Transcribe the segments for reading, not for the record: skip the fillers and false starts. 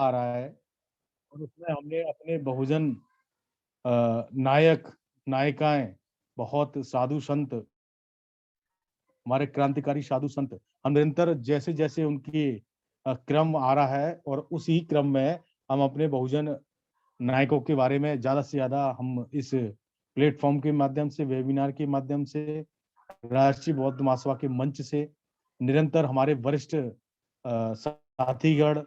आ रहा है और उसमें हमने अपने बहुजन नायक नायिकाएं, बहुत साधु संत, हमारे क्रांतिकारी साधु संत, हम निरंतर जैसे जैसे उनकी क्रम आ रहा है और उसी क्रम में हम अपने बहुजन नायकों के बारे में ज्यादा से ज्यादा हम इस प्लेटफॉर्म के माध्यम से, वेबिनार के माध्यम से, राष्ट्रीय बौद्ध महासभा के मंच से निरंतर हमारे वरिष्ठ साथीगण,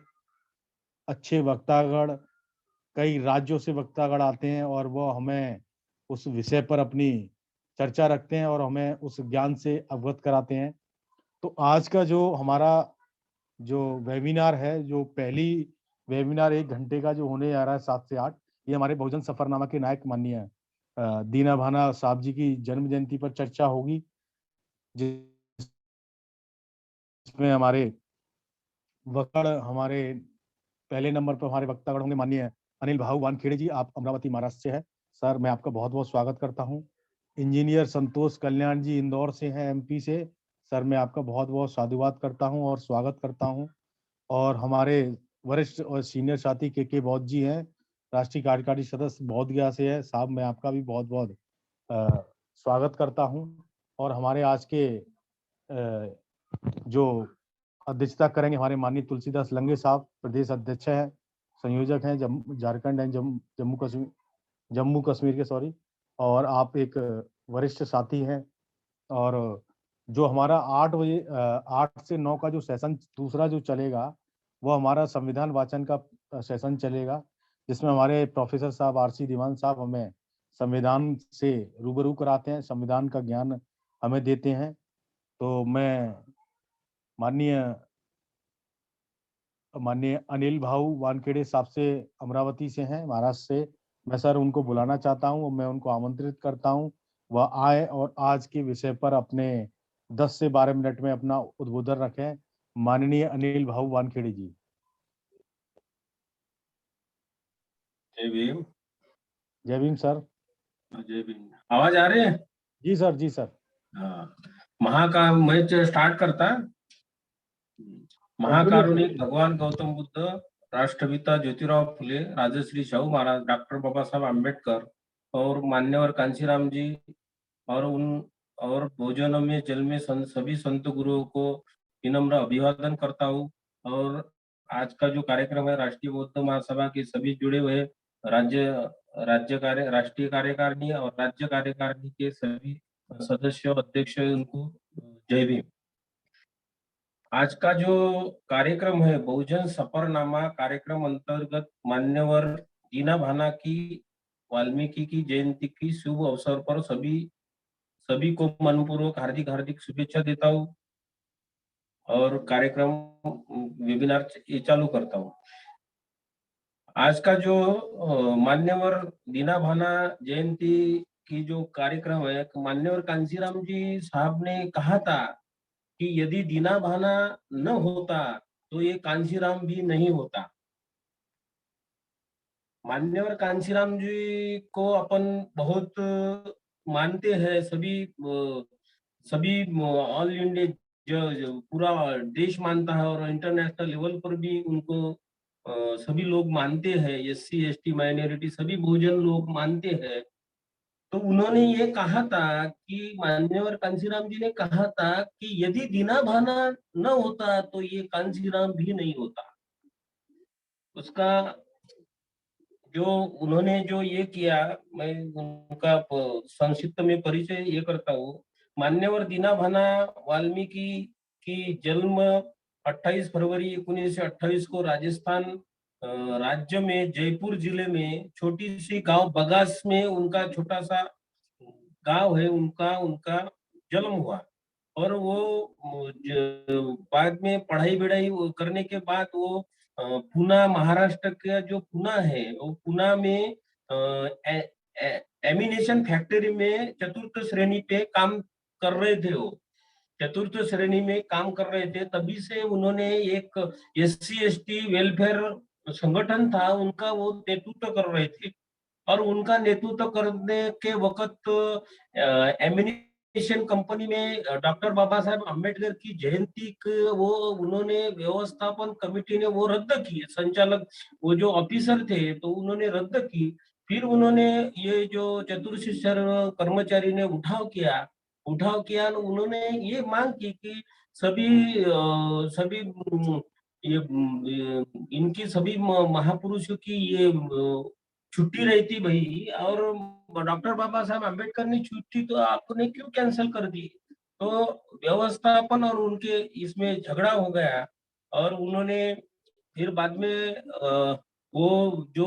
अच्छे वक्तागण, कई राज्यों से वक्तागण आते हैं और वो हमें उस विषय पर अपनी चर्चा रखते हैं और हमें उस ज्ञान से अवगत कराते हैं। तो आज का जो हमारा जो वेबिनार है, जो पहली वेबिनार 1 घंटे का जो होने जा रहा है 7 से 8, ये हमारे बहुजन सफरनामा के नायक माननीय दीना भाना साहब जी की जन्म जयंती पर चर्चा होगी, जिसमें हमारे पहले नंबर पर हमारे वक्तागण होंगे माननीय अनिल भाऊ वानखेड़े जी। आप अमरावती महाराष्ट्र से है सर, मैं आपका बहुत बहुत स्वागत करता हूँ। इंजीनियर संतोष कल्याण जी इंदौर से हैं, एमपी से। सर मैं आपका बहुत बहुत साधुवाद करता हूँ और स्वागत करता हूँ। और हमारे वरिष्ठ और सीनियर साथी के बौद्ध जी हैं, राष्ट्रीय कार्यकारी सदस्य बौद्ध गया से है। साहब मैं आपका भी बहुत बहुत स्वागत करता हूँ। और हमारे आज के जो अध्यक्षता करेंगे हमारे माननीय तुलसीदास लंगे साहब, प्रदेश अध्यक्ष हैं, संयोजक हैं झारखंड एंड जम्मू कश्मीर के, सॉरी। और आप एक वरिष्ठ साथी हैं। और जो हमारा 8 बजे 8 से 9 का जो सेशन दूसरा जो चलेगा, वो हमारा संविधान वाचन का सेशन चलेगा, जिसमें हमारे प्रोफेसर साहब आरसी दीवान साहब हमें संविधान से रूबरू कराते हैं, संविधान का ज्ञान हमें देते हैं। तो मैं माननीय माननीय अनिल भाऊ वानखेड़े साहब से, अमरावती से हैं, महाराष्ट्र से, मैं सर उनको बुलाना चाहता हूं, मैं उनको आमंत्रित करता हूं, वह आए और आज के विषय पर अपने 10 से 12 मिनट में अपना उद्बोधन रखें। माननीय अनिल भाऊ वानखेड़े जी। जय भीम। जय भीम सर। जय भीम। आवाज आ रही है? जी सर, जी सर। हाँ, मैच स्टार्ट करता। महाकारुणिक भगवान गौतम बुद्ध, राष्ट्रपिता ज्योतिराव फुले, राजश्री शाहू महाराज, डॉक्टर बाबा साहब आम्बेडकर और मान्यवर कांशीराम जी और भोजनों में जल में सभी संत गुरुओं को विनम्र अभिवादन करता हूँ। और आज का जो कार्यक्रम है, राष्ट्रीय बौद्ध महासभा के सभी जुड़े हुए राष्ट्रीय कार्यकारिणी और राज्य कार्यकारिणी के सभी सदस्य, अध्यक्ष, उनको जय भीम। आज का जो कार्यक्रम है, बहुजन सफरनामा कार्यक्रम अंतर्गत मान्यवर दीना भाना की वाल्मीकि की जयंती की शुभ अवसर पर सभी को मनपूर्वक हार्दिक हार्दिक शुभेच्छा देता हूँ और कार्यक्रम वेबिनार चालू करता हूँ। आज का जो मान्यवर दीना भाना जयंती की जो कार्यक्रम है, मान्यवर कांशीराम जी साहब ने कहा था कि यदि दीना भाना न होता तो ये कांशीराम भी नहीं होता। मान्यवर कांशीराम जी को अपन बहुत मानते हैं, सभी ऑल इंडिया जो पूरा देश मानता है और इंटरनेशनल लेवल पर भी उनको सभी लोग मानते हैं, SC ST माइनॉरिटी सभी बहुजन लोग मानते हैं। तो उन्होंने ये कहा था कि मान्यवर कांशीराम जी ने कहा था कि यदि दीना भाना न होता तो ये कांशीराम भी नहीं होता। उसका जो उन्होंने जो ये किया, मैं उनका संक्षिप्त में परिचय ये करता हूँ। मान्यवर दीना भाना वाल्मीकि की जन्म 28 फरवरी 1928 को राजस्थान राज्य में जयपुर जिले में छोटी सी गांव बगास में उनका छोटा सा गांव है, उनका जन्म हुआ। और वो बाद में पढ़ाई बिढ़ाई करने के बाद वो पुना, महाराष्ट्र का जो पुना है, वो पुना में एमिनेशन फैक्ट्री में चतुर्थ श्रेणी पे काम कर रहे थे। वो चतुर्थ श्रेणी में काम कर रहे थे, तभी से उन्होंने एक SC ST वेलफेयर संगठन था उनका, वो नेतृत्व कर रहे थे। और उनका नेतृत्व करने के वक्त एमिनेशन कंपनी में डॉक्टर बाबा साहेब अम्बेडकर की जयंती वो उन्होंने व्यवस्थापन कमेटी ने वो रद्द की, संचालक वो जो ऑफिसर थे तो उन्होंने रद्द की। फिर उन्होंने ये जो चतुर्शिक्षर कर्मचारी ने उठाव किया और उन्होंने ये मांग की कि सभी इनकी सभी महापुरुषों की ये छुट्टी रहती भाई, और डॉक्टर बाबा साहब अम्बेडकर ने छुट्टी तो आपने क्यों कैंसिल कर दी? तो व्यवस्थापन और उनके इसमें झगड़ा हो गया, और उन्होंने फिर बाद में वो जो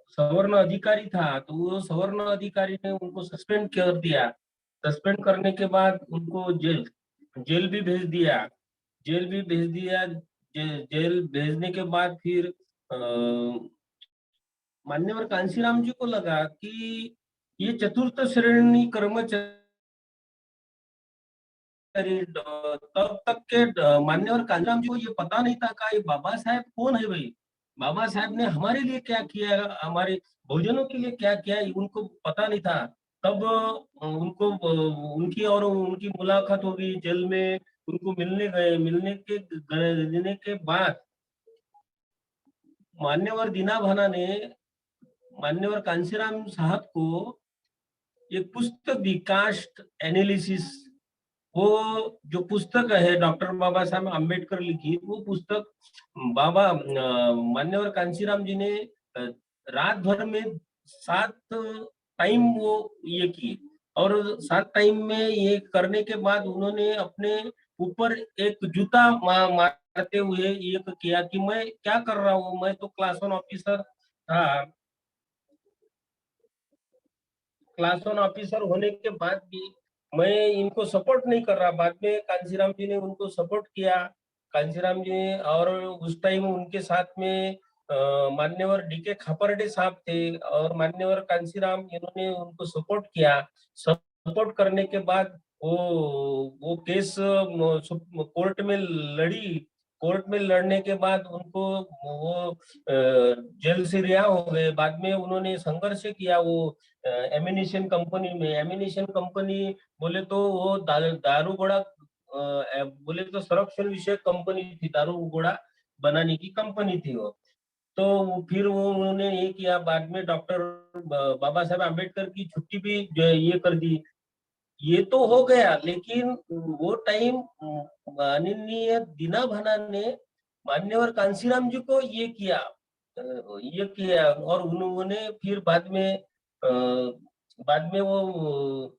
सवर्ण अधिकारी था तो वो सवर्ण अधिकारी ने उनको सस्पेंड कर दिया। सस्पेंड करने के बाद उनको जेल भी भेज दिया। जेल भी भेज दिया। जेल भेजने के बाद फिर मान्यवर कांशीराम जी को लगा कि ये चतुर्थ श्रेणी कर्मचारी तब तक के मान्यवर कांशीराम जी को ये पता नहीं था कि ये बाबा साहेब कौन है भाई। बाबा साहेब ने हमारे लिए क्या किया, हमारे बहुजनों के लिए क्या किया, उनको पता नहीं था। तब उनको उनकी और उनकी मुलाकात हो गई जेल में। उनको मिलने गए, मिलने के बाद मान्यवर दीना भाना ने मान्यवर कांशीराम साहब को एक पुस्तक दी, कास्ट एनालिसिस। वो जो पुस्तक है डॉक्टर बाबा साहब अम्बेडकर लिखी, वो पुस्तक मान्यवर कांशीराम जी ने रात भर में 7 टाइम वो ये की, और 7 टाइम में ये करने के बाद उन्होंने अपने ऊपर एक जूता मारते हुए ये किया कि मैं क्या कर रहा हूँ, मैं तो क्लास 1 ऑफिसर था। क्लास 1 ऑफिसर होने के बाद भी मैं इनको सपोर्ट नहीं कर रहा। बाद में कांशीराम जी ने उनको सपोर्ट किया। कांशीराम जी ने, और उस टाइम उनके साथ में मान्यवर डीके खापर्डे साहब थे और मान्यवर कांशीराम, इन्होंने उनको सपोर्ट किया। सपोर्ट करने के बाद वो केस कोर्ट में लड़ी। कोर्ट में लड़ने के बाद उनको वो जेल से रिहा हो गए। बाद में उन्होंने संघर्ष किया वो एमिनेशन कंपनी में। एमिनेशन कंपनी बोले तो वो दारू घोड़ा बोले तो संरक्षण विषयक कंपनी थी, दारू घोड़ा बनाने की कंपनी थी वो। तो फिर वो उन्होंने ये किया। बाद में डॉक्टर बाबा साहेब अम्बेडकर की छुट्टी भी ये कर दी। ये तो हो गया, लेकिन वो टाइम माननीय दीना भाना ने मान्यवर कांशीराम जी को ये किया, और उन्होंने फिर बाद में वो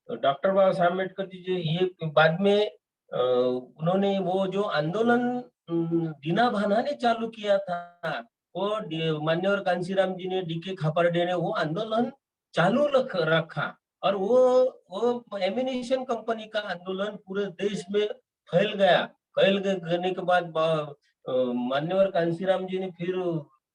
डॉक्टर बाबा साहब अम्बेडकर जी जो ये बाद में उन्होंने वो जो आंदोलन दीना भाना ने चालू किया था, वो मान्यवर कांशीराम जी ने, डीके खापर्डे ने वो आंदोलन चालू रखा। और वो एमिनेशन कंपनी का आंदोलन पूरे देश में फैल गया। गने के बाद मान्यवर कांशीराम जी ने फिर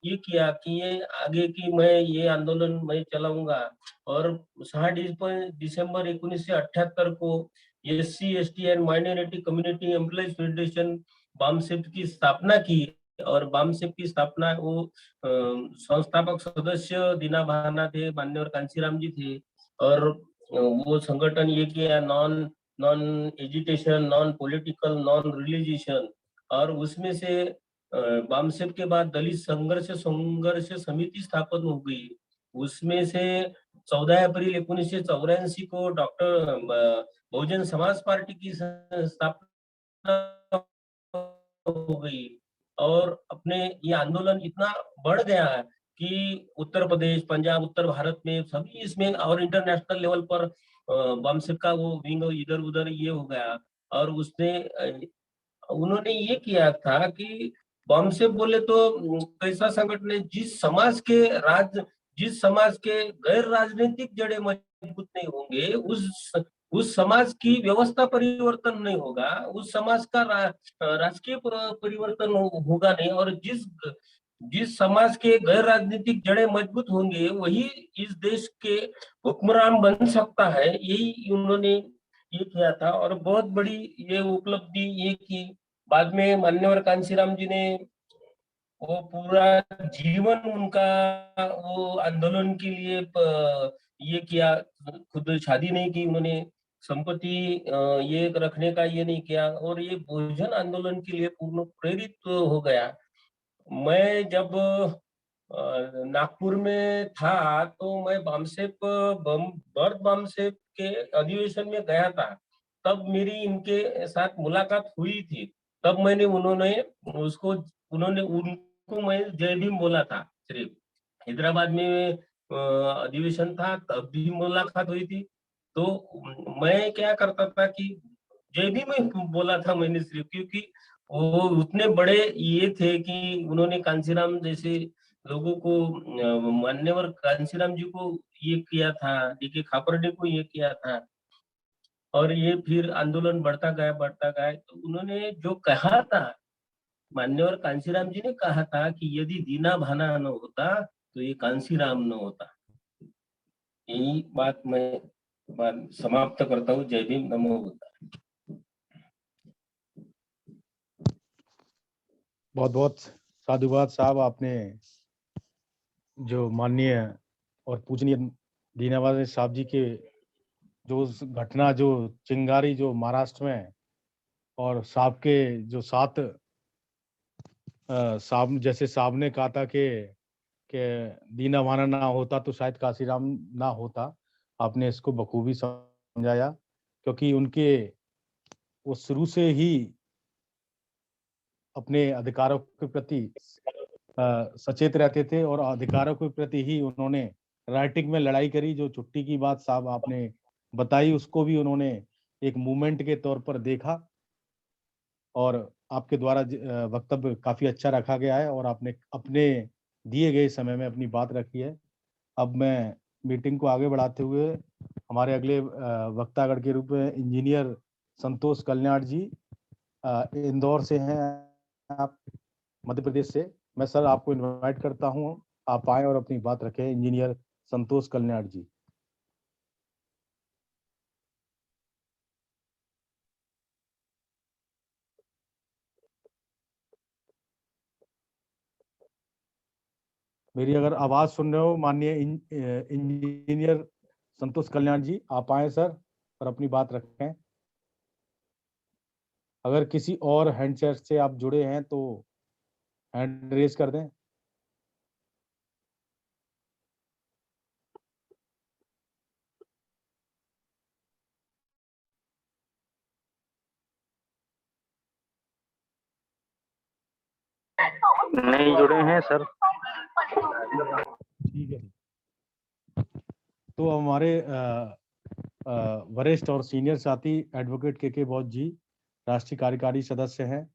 ये किया कि ये आगे की मैं ये आंदोलन मैं चलाऊंगा। और 6 डिसेंबर 1978 को SC, ST and minority community employees federation BAMCEF की स्थापना की। और बामसेफ की स्थापना वो संस्थापक सदस्य दीना भाना थे, मान्यवर कांशीराम जी थे। और वो संगठन ये किया, non non agitation, non political, non religious. और उसमें से बामसेफ के बाद दलित संघर्ष समिति स्थापन हो गई। उसमें से 14 अप्रैल 1984 को डॉक्टर बहुजन समाज पार्टी की स्थापना हो गई। और अपने ये आंदोलन इतना बढ़ गया है कि उत्तर प्रदेश, पंजाब, उत्तर भारत में सभी इसमें, और इंटरनेशनल लेवल पर बामसेफ का वो विंग इधर उधर ये हो गया। और उसने उन्होंने ये किया था कि बामसेफ बोले तो कैसा संगठन है जिस समाज के गैर राजनीतिक जड़ें मजबूत नहीं होंगे, उस समाज की व्यवस्था परिवर्तन नहीं होगा, उस समाज का राजकीय परिवर्तन होगा नहीं। और जिस समाज के गैर राजनीतिक जड़ें मजबूत होंगे वही इस देश के हुक्मरान बन सकता है। यही उन्होंने ये किया था, और बहुत बड़ी ये उपलब्धि ये की। बाद में मान्यवर कांशीराम जी ने वो पूरा जीवन उनका वो आंदोलन के लिए ये किया। खुद शादी नहीं की उन्होंने, संपत्ति ये रखने का ये नहीं किया और ये बहुजन आंदोलन के लिए पूर्ण प्रेरित हो गया। मैं जब नागपुर में था तो मैं बर्थ बामसेप के अधिवेशन में गया था। तब मेरी इनके साथ मुलाकात हुई थी। तब उनको मैं जय भीम बोला था। सिर्फ हैदराबाद में अधिवेशन था तब भी मुलाकात हुई थी। तो मैं क्या करता था कि जय भीम ही बोला था मैंने सिर्फ, क्योंकि वो उतने बड़े ये थे कि उन्होंने कांशीराम जैसे लोगों को मान्यवर कांशीराम जी को ये किया था, डीके खापरडे को ये किया था और ये फिर आंदोलन बढ़ता गया। तो उन्होंने जो कहा था, मान्यवर कांशीराम जी ने कहा था कि यदि दीना भाना न होता तो ये कांशीराम न होता। यही बात समाप्त करता हूँ। जय भीम, नमो बुद्धाय। बहुत बहुत साधुवाद साहब। आपने जो माननीय और पूजनीय दीनानाथ साहब जी के जो घटना, जो चिंगारी जो महाराष्ट्र में और साहब के जो साथ साहब जैसे साहब ने कहा था कि दीना भाना ना होता तो शायद काशीराम ना होता, आपने इसको बखूबी समझाया। क्योंकि उनके वो शुरू से ही अपने अधिकारों के प्रति सचेत रहते थे और अधिकारों के प्रति ही उन्होंने राइटिंग में लड़ाई करी। जो छुट्टी की बात साहब आपने बताई उसको भी उन्होंने एक मूवमेंट के तौर पर देखा और आपके द्वारा वक्तव्य काफी अच्छा रखा गया है और आपने अपने दिए गए समय में अपनी बात रखी है। अब मैं मीटिंग को आगे बढ़ाते हुए हमारे अगले वक्तागण के रूप में इंजीनियर संतोष कल्याण जी इंदौर से हैं, आप मध्य प्रदेश से। मैं सर आपको इनवाइट करता हूं, आप आए और अपनी बात रखें। इंजीनियर संतोष कल्याण जी। मेरी अगर आवाज सुन रहे हो माननीय इंजीनियर संतोष कल्याण जी, आप आए सर और अपनी बात रखें। अगर किसी और हैंडसेट से आप जुड़े हैं तो हैंड रेज कर दें। नहीं जुड़े हैं सर। ठीक है। तो हमारे वरिष्ठ और सीनियर साथी एडवोकेट के बौद्ध जी राष्ट्रीय कार्यकारी सदस्य हैं,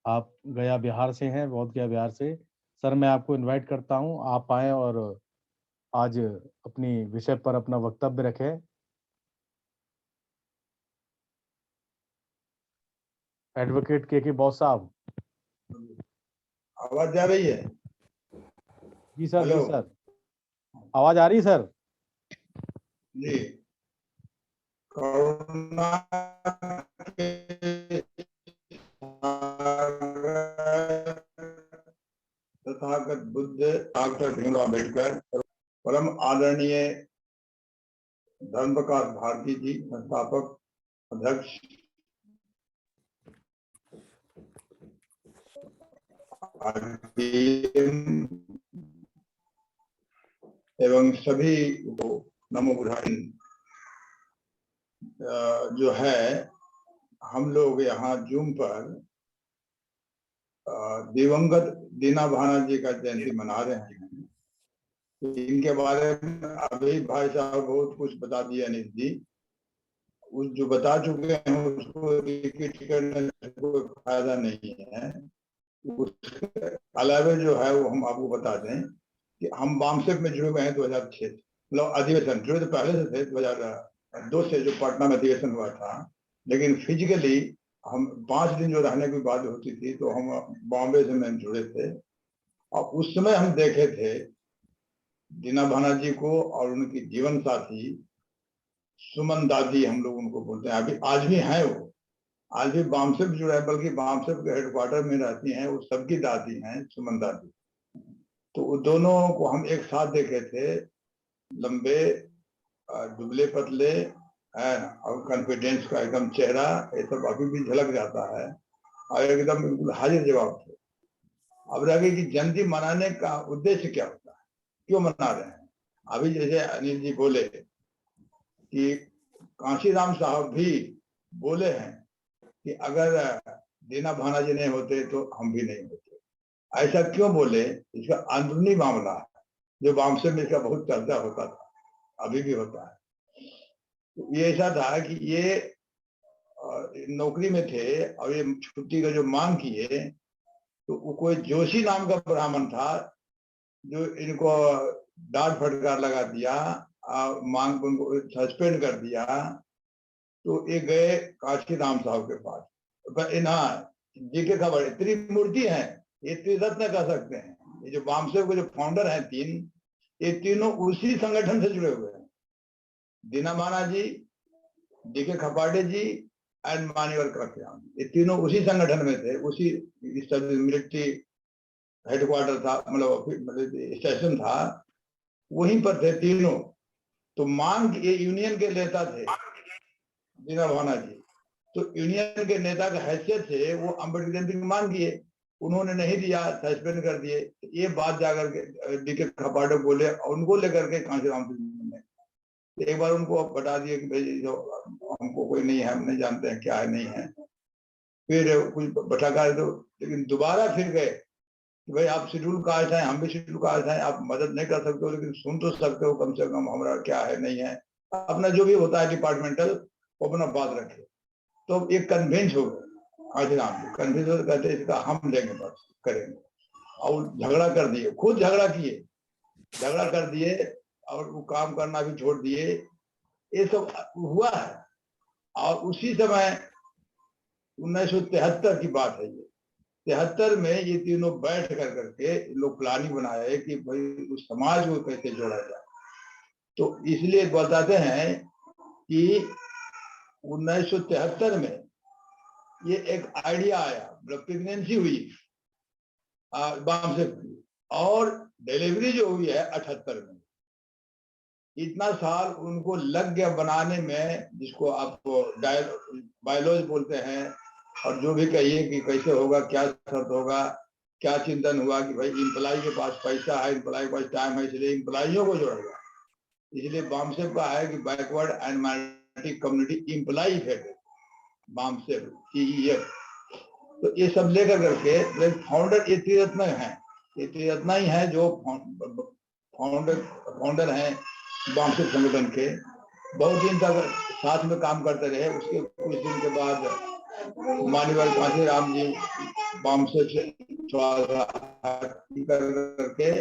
आप गया बिहार से हैं, बौद्ध गया बिहार से। सर मैं आपको इनवाइट करता हूं, आप आए और आज अपनी विषय पर अपना वक्तव्य रखें। एडवोकेट के बौद्ध साहब। आवाज जा रही है? जी सर। हेलो। जी सर, आवाज आ रही है सर? जी। कोरोना के तथागत बुद्ध डॉक्टर भीमराव अम्बेडकर परम आदरणीय धर्मप्रकाश भारती जी, संस्थापक अध्यक्ष, एवं सभी को नमो बुद्धाय। जो है हम लोग यहाँ जूम पर दिवंगत दीना भाना जी का जयंती मना रहे हैं। इनके बारे में अभी भाई साहब बहुत कुछ बता दिया अनिल जी। उस जो बता चुके हैं उसको रिपीट करने से कोई फायदा नहीं है। उसके अलावा जो है वो हम आपको बता दें कि हम बामसेप में जुड़े हुए हैं 2006, मतलब अधिवेशन जुड़े तो पहले से थे 2002 से जो पटना में अधिवेशन हुआ था, लेकिन फिजिकली हम 5 दिन जो रहने की बात होती थी तो हम बॉम्बे से में जुड़े थे और उस समय हम देखे थे दीना भाना जी को और उनकी जीवन साथी सुमन दादी, हम लोग उनको बोलते हैं, अभी आज भी हैं वो, आज भी बामसेप जुड़ा है, बल्कि बामसेप के हेडक्वार्टर में रहती हैं, वो सबकी दादी हैं सुमन दादी। तो वो दोनों को हम एक साथ देखे थे, लंबे दुबले पतले है ना, और कॉन्फिडेंस का एकदम चेहरा, ये सब अभी भी झलक जाता है और एकदम बिल्कुल हाजिर जवाब थे। अब रहे कि जयंती मनाने का उद्देश्य क्या होता है, क्यों मना रहे हैं। अभी जैसे अनिल जी बोले कि कांशीराम साहब भी बोले हैं कि अगर दीना भाना जी नहीं होते तो हम भी नहीं होते। ऐसा क्यों बोले, इसका अंदरूनी मामला है, जो वामसे में इसका बहुत चर्चा होता था, अभी भी होता है। तो ये ऐसा था कि ये नौकरी में थे और ये छुट्टी का जो मांग किए, तो वो कोई जोशी नाम का ब्राह्मण था जो इनको डांट फटकार लगा दिया, मांग उनको सस्पेंड कर दिया। तो ये गए काशीराम साहब के पास, हाँ जी के खबर, त्रिमूर्ति है, ये त्रिरत्न कह सकते हैं। ये जो वामसेव के जो फाउंडर हैं तीन, ये तीनों उसी संगठन से जुड़े हुए हैं। दीना भाना जी, डी के खपाटे जी एंड मान्यवर काशीराम, ये तीनों उसी संगठन में थे, उसी मिलिट्री हेडक्वार्टर था, मतलब स्टेशन था, वहीं पर थे तीनों। तो मांग ये यूनियन के नेता थे दीना भाना जी, तो यूनियन के नेता का हैसियत से वो अम्बेडकर जयंती की मांग किए, उन्होंने नहीं दिया, सस्पेंड कर दिए। ये बात जाकर के डी के खपाटे बोले, उनको लेकर के कांशीराम से एक बार उनको बता दिए कि भाई जो हमको कोई नहीं है, हम नहीं जानते हैं क्या है नहीं है। फिर कुछ बैठा तो, लेकिन दोबारा फिर गए कि भाई आप शेड्यूल कास्ट हैं, हम भी शेड्यूल कास्ट हैं, आप मदद नहीं कर सकते हो लेकिन सुन तो सकते हो कम से कम हमारा क्या है नहीं है, अपना जो भी होता है डिपार्टमेंटल वो अपना बात रखे। तो एक कन्विंस हो गए काशीराम जी, कन्विंस हो कहते इसका हम लेंगे, बस करेंगे। और झगड़ा कर दिए, खुद झगड़ा किए, झगड़ा कर दिए और वो काम करना भी छोड़ दिए। ये सब हुआ है। और उसी समय 1973 की बात है, ये 73 में ये तीनों बैठ कर करके लोग प्लानिंग बनाए कि भाई उस समाज को कैसे जोड़ा जाए। तो इसलिए बताते हैं कि 1973 में ये एक आइडिया आया, मतलब प्रेगनेंसी हुई वामसेव की, और डिलीवरी जो हुई है 78 में। इतना साल उनको लग गया बनाने में, जिसको आप बायोलॉजी बोलते हैं, और जो भी कहिए कि कैसे होगा, क्या शर्त होगा, क्या चिंतन हुआ कि भाई इम्प्लाई के पास पैसा है, इम्प्लाई के पास टाइम है, इसलिए इम्प्लाइयों को जोड़ा गया। इसलिए वामसेव का है कि backward and minority community employee federation, BAMCEF CEF। तो ये सब लेकर करके फाउंडर ये त्रिरत्न है, ये त्रिरत्न ही है जो फाउंडर हैं वामसेव संगठन के। बहुत दिन तक साथ में काम करते रहे। उसके कुछ दिन के बाद मान्यवर काशीराम जी वामसेव से करके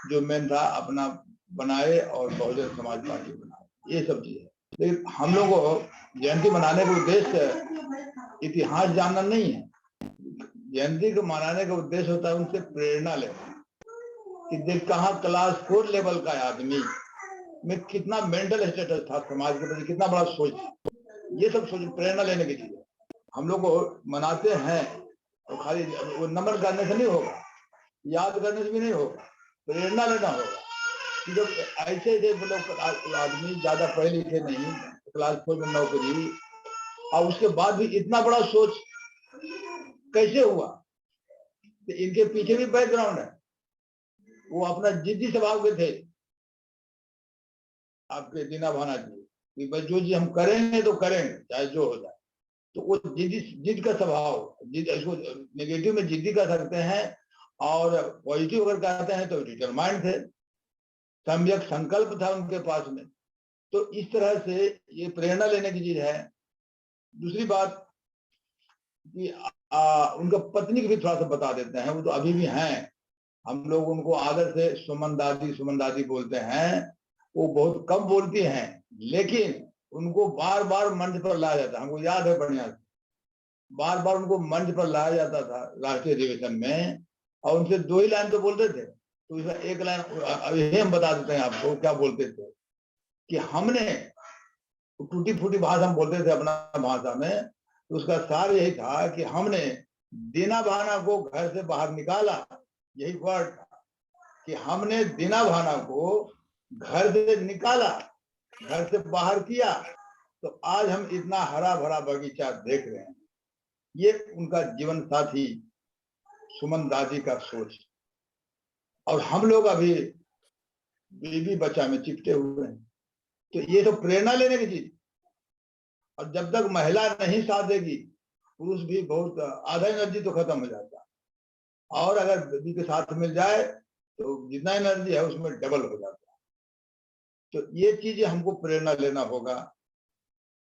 जो मेन था अपना बनाए और बहुजन समाज पार्टी बनाए, ये सब चीजें। लेकिन हम लोग को जयंती मनाने का उद्देश्य इतिहास जानना नहीं है। जयंती को मनाने का उद्देश्य होता है उनसे प्रेरणा लेना, कि देख कहाँ क्लास 4 लेवल का आदमी में कितना मेंटल स्टेटस था, समाज के प्रति कितना बड़ा सोच, ये सब सोच प्रेरणा लेने की चीज। हम लोग को मनाते हैं तो खाली वो नमन करने से नहीं होगा, याद करने से भी नहीं होगा, प्रेरणा लेना होगा कि जब ऐसे लोग आदमी ज्यादा पढ़े लिखे नहीं, क्लास 4 में नौकरी, और उसके बाद भी इतना बड़ा सोच कैसे हुआ। तो इनके पीछे भी बैकग्राउंड है। वो अपना जिद्दी स्वभाव के थे आपके दीना भाना जी, कि भाई जो चीज हम करेंगे तो करेंगे चाहे जो हो जाए। तो वो जिद का स्वभाव, इसको नेगेटिव में जिद्दी कर सकते हैं, और पॉजिटिव अगर कहते हैं तो डिटरमाइंड थे, सम्यक संकल्प था उनके पास में। तो इस तरह से ये प्रेरणा लेने की चीज है। दूसरी बात कि उनका पत्नी की भी थोड़ा सा बता देते हैं, वो तो अभी भी हैं, हम लोग उनको आदर से सुमन दादी बोलते हैं। वो बहुत कम बोलती हैं, लेकिन उनको बार बार मंच पर लाया जाता है, हमको याद है बढ़िया से, बार बार उनको मंच पर लाया जाता था राष्ट्रीय अधिवेशन में, और उनसे 2 ही लाइन तो बोलते थे। तो इसका एक लाइन अभी हम बता देते हैं आपको क्या बोलते थे, कि हमने टूटी फूटी भाषा हम बोलते थे अपना भाषा में, तो उसका सार यही था कि हमने दीना भाना को घर से बाहर निकाला, यही वर्ड था कि हमने दीना भाना को घर से निकाला, घर से बाहर किया, तो आज हम इतना हरा भरा बगीचा देख रहे हैं। ये उनका जीवन साथी सुमन दादी का सोच, और हम लोग अभी बीवी बच्चा में चिपटे हुए हैं। तो ये तो प्रेरणा लेने की चीज। और जब तक महिला नहीं साथ देगी, पुरुष भी बहुत आधा एनर्जी तो खत्म हो जाता है, और अगर बीवी के साथ मिल जाए तो जितना एनर्जी है उसमें डबल हो जाता है। तो ये चीजें हमको प्रेरणा लेना होगा।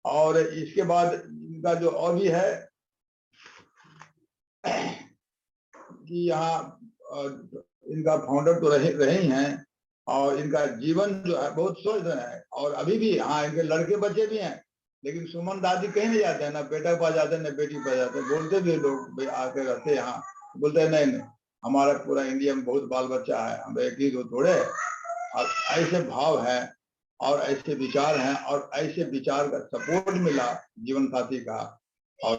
और इसके बाद इनका जो और भी है कि यहाँ इनका फाउंडर तो रहे ही हैं, और इनका जीवन जो है बहुत स्वस्थ है। और अभी भी हाँ, इनके लड़के बच्चे भी हैं, लेकिन सुमन दादी कहीं नहीं जाते हैं, ना बेटा के पास जाते हैं, ना बेटी के पास जाते हैं। बोलते भी लोग आके रहते हैं यहाँ, बोलते हैं नहीं हमारा पूरा इंडिया में बहुत बाल बच्चा है, हम एक ही दो थोड़े। और ऐसे भाव है और ऐसे विचार हैं, और ऐसे विचार का सपोर्ट मिला जीवन साथी का। और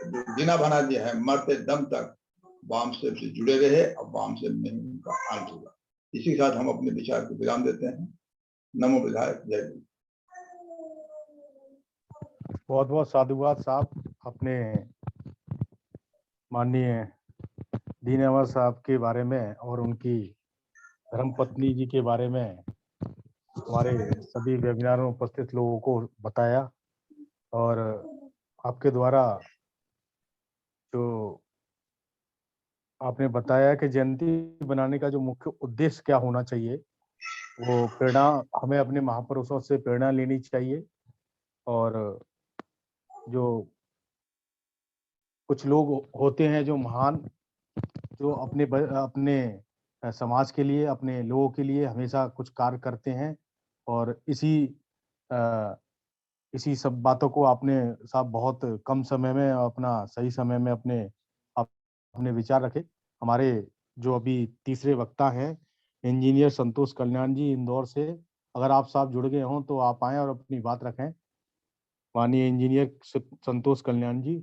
दीना भाना जी है, मरते दम तक वामसेव से जुड़े रहे, और वामसेव में उनका अंत हुआ। इसी के साथ हम अपने विचार को विराम देते हैं। नमो विधायक, जय गुरु। बहुत बहुत साधुवाद साहब, अपने माननीय दीनावर साहब के बारे में और उनकी धर्मपत्नी जी के बारे में हमारे सभी वेबिनार में उपस्थित लोगों को बताया। और आपके द्वारा जो आपने बताया कि जयंती बनाने का जो मुख्य उद्देश्य क्या होना चाहिए, वो प्रेरणा, हमें अपने महापुरुषों से प्रेरणा लेनी चाहिए। और जो कुछ लोग होते हैं जो महान, जो अपने समाज के लिए, अपने लोगों के लिए हमेशा कुछ कार्य करते हैं। और इसी सब बातों को आपने साहब बहुत कम समय में, अपना सही समय में अपने विचार रखे। हमारे जो अभी तीसरे वक्ता हैं, इंजीनियर संतोष कल्याण जी इंदौर से, अगर आप साहब जुड़ गए हों तो आप आएं और अपनी बात रखें। माननीय इंजीनियर संतोष कल्याण जी।